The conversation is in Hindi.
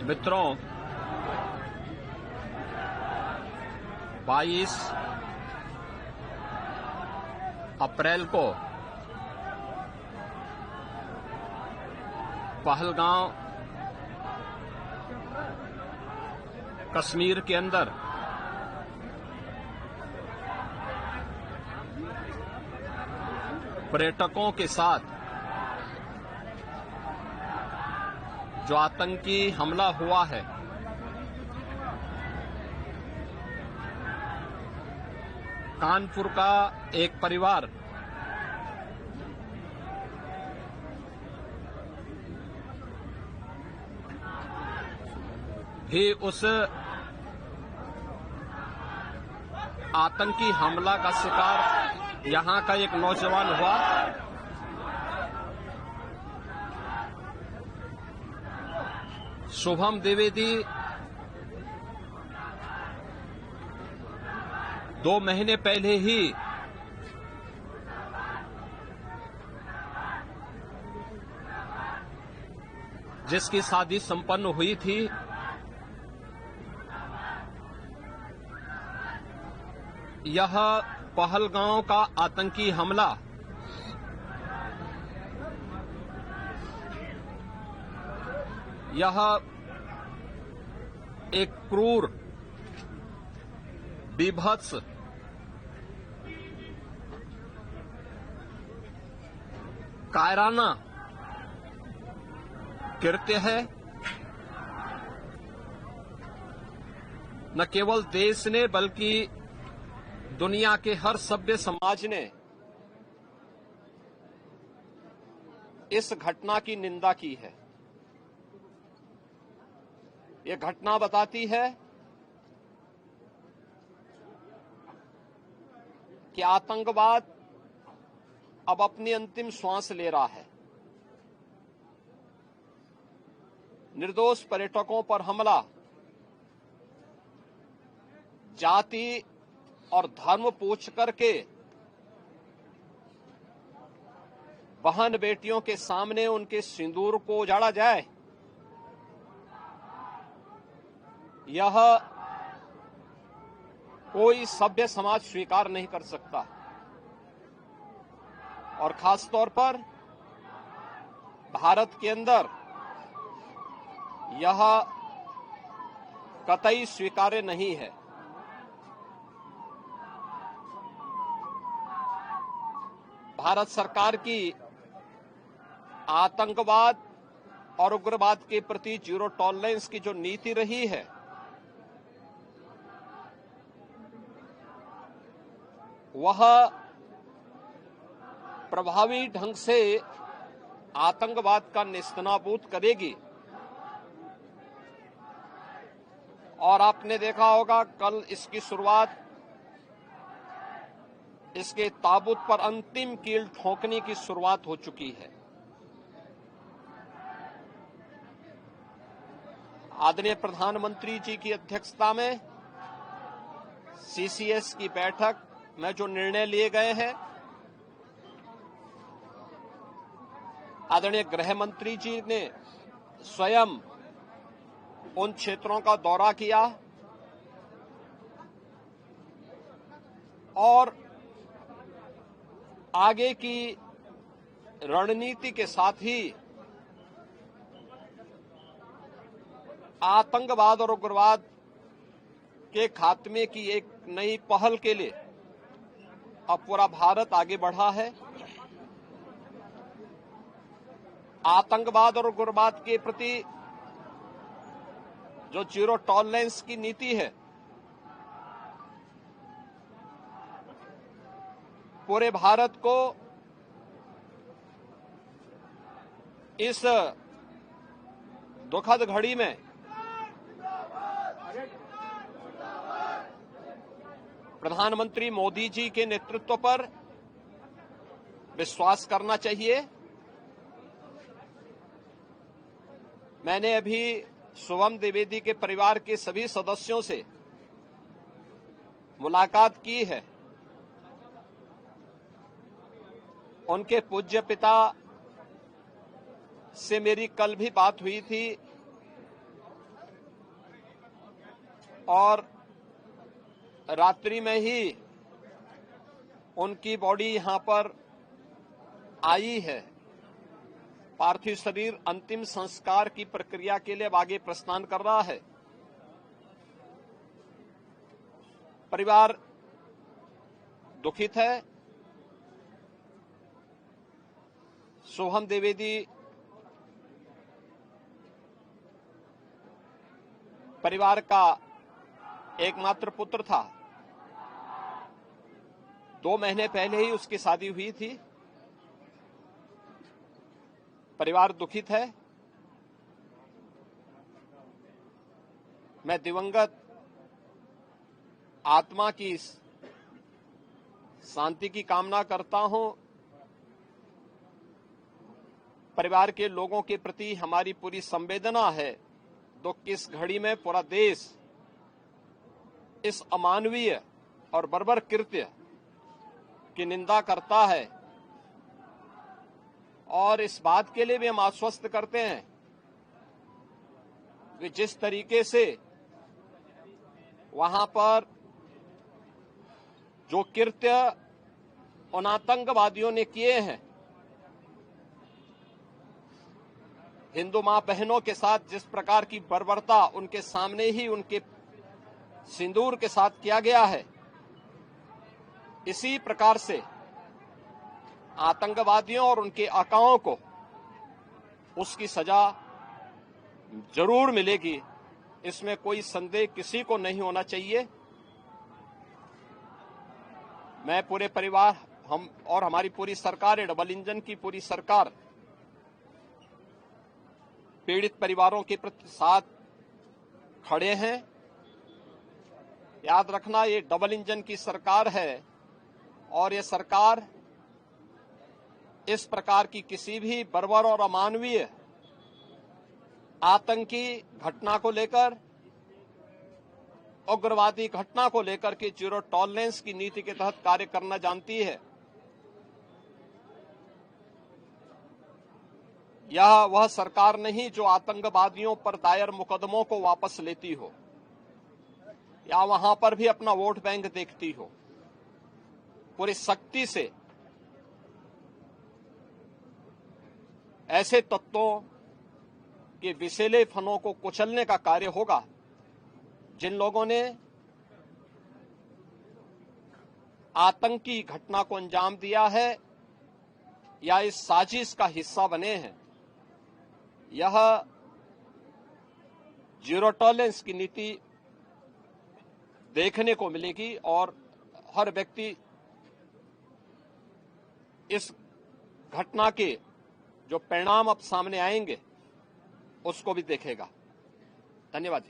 मित्रों, 22 अप्रैल को पहलगांव कश्मीर के अंदर पर्यटकों के साथ जो आतंकी हमला हुआ है, कानपुर का एक परिवार भी उस आतंकी हमला का शिकार यहां का एक नौजवान हुआ। शुभम द्विवेदी 2 महीने पहले ही जिसकी शादी संपन्न हुई थी, यह पहलगांव का आतंकी हमला यह एक क्रूर, बीभत्स, कायराना कृत्य है। न केवल देश ने बल्कि दुनिया के हर सभ्य समाज ने इस घटना की निंदा की है। ये घटना बताती है कि आतंकवाद अब अपनी अंतिम श्वास ले रहा है। निर्दोष पर्यटकों पर हमला जाति और धर्म पूछ करके बहन बेटियों के सामने उनके सिंदूर को उजाड़ा जाए, यह कोई सभ्य समाज स्वीकार नहीं कर सकता। और खासतौर पर भारत के अंदर यह कतई स्वीकार्य नहीं है। भारत सरकार की आतंकवाद और उग्रवाद के प्रति जीरो टॉलरेंस की जो नीति रही है, वह प्रभावी ढंग से आतंकवाद का नेस्तनाबूद करेगी। और आपने देखा होगा, कल इसकी शुरुआत, इसके ताबूत पर अंतिम कील ठोकने की शुरुआत हो चुकी है। आदरणीय प्रधानमंत्री जी की अध्यक्षता में सीसीएस की बैठक में जो निर्णय लिए गए हैं, आदरणीय गृह मंत्री जी ने स्वयं उन क्षेत्रों का दौरा किया और आगे की रणनीति के साथ ही आतंकवाद और उग्रवाद के खात्मे की एक नई पहल के लिए अब पूरा भारत आगे बढ़ा है। आतंकवाद और उग्रवाद के प्रति जो जीरो टॉलरेंस की नीति है, पूरे भारत को इस दुखद घड़ी में प्रधानमंत्री मोदी जी के नेतृत्व पर विश्वास करना चाहिए। मैंने अभी शुभम द्विवेदी के परिवार के सभी सदस्यों से मुलाकात की है। उनके पूज्य पिता से मेरी कल भी बात हुई थी। और रात्रि में ही उनकी बॉडी यहां पर आई है। पार्थिव शरीर अंतिम संस्कार की प्रक्रिया के लिए अब आगे प्रस्थान कर रहा है। परिवार दुखित है। सोहम द्विवेदी परिवार का एकमात्र पुत्र था। 2 महीने पहले ही उसकी शादी हुई थी। परिवार दुखित है। मैं दिवंगत आत्मा की शांति की कामना करता हूं। परिवार के लोगों के प्रति हमारी पूरी संवेदना है। दुख की इस घड़ी में पूरा देश इस अमानवीय और बर्बर कृत्य की निंदा करता है और इस बात के लिए भी हम आश्वस्त करते हैं कि जिस तरीके से वहां पर जो कृत्य उन आतंकवादियों ने किए हैं, हिंदू मां बहनों के साथ जिस प्रकार की बर्बरता उनके सामने ही उनके सिंदूर के साथ किया गया है, इसी प्रकार से आतंकवादियों और उनके आकाओं को उसकी सजा जरूर मिलेगी। इसमें कोई संदेह किसी को नहीं होना चाहिए। मैं पूरे परिवार, हम और हमारी पूरी सरकार, डबल इंजन की पूरी सरकार पीड़ित परिवारों के प्रति साथ खड़े हैं। याद रखना, ये डबल इंजन की सरकार है और ये सरकार इस प्रकार की किसी भी बर्बर और अमानवीय आतंकी घटना को लेकर, उग्रवादी घटना को लेकर के जीरो टॉलरेंस की नीति के तहत कार्य करना जानती है। यह वह सरकार नहीं जो आतंकवादियों पर दायर मुकदमों को वापस लेती हो या वहां पर भी अपना वोट बैंक देखती हो। पूरी सख्ती से ऐसे तत्वों के विषैले फनों को कुचलने का कार्य होगा जिन लोगों ने आतंकी घटना को अंजाम दिया है या इस साजिश का हिस्सा बने हैं। यह जीरो टॉलरेंस की नीति देखने को मिलेगी और हर व्यक्ति इस घटना के जो परिणाम अब सामने आएंगे उसको भी देखेगा। धन्यवाद।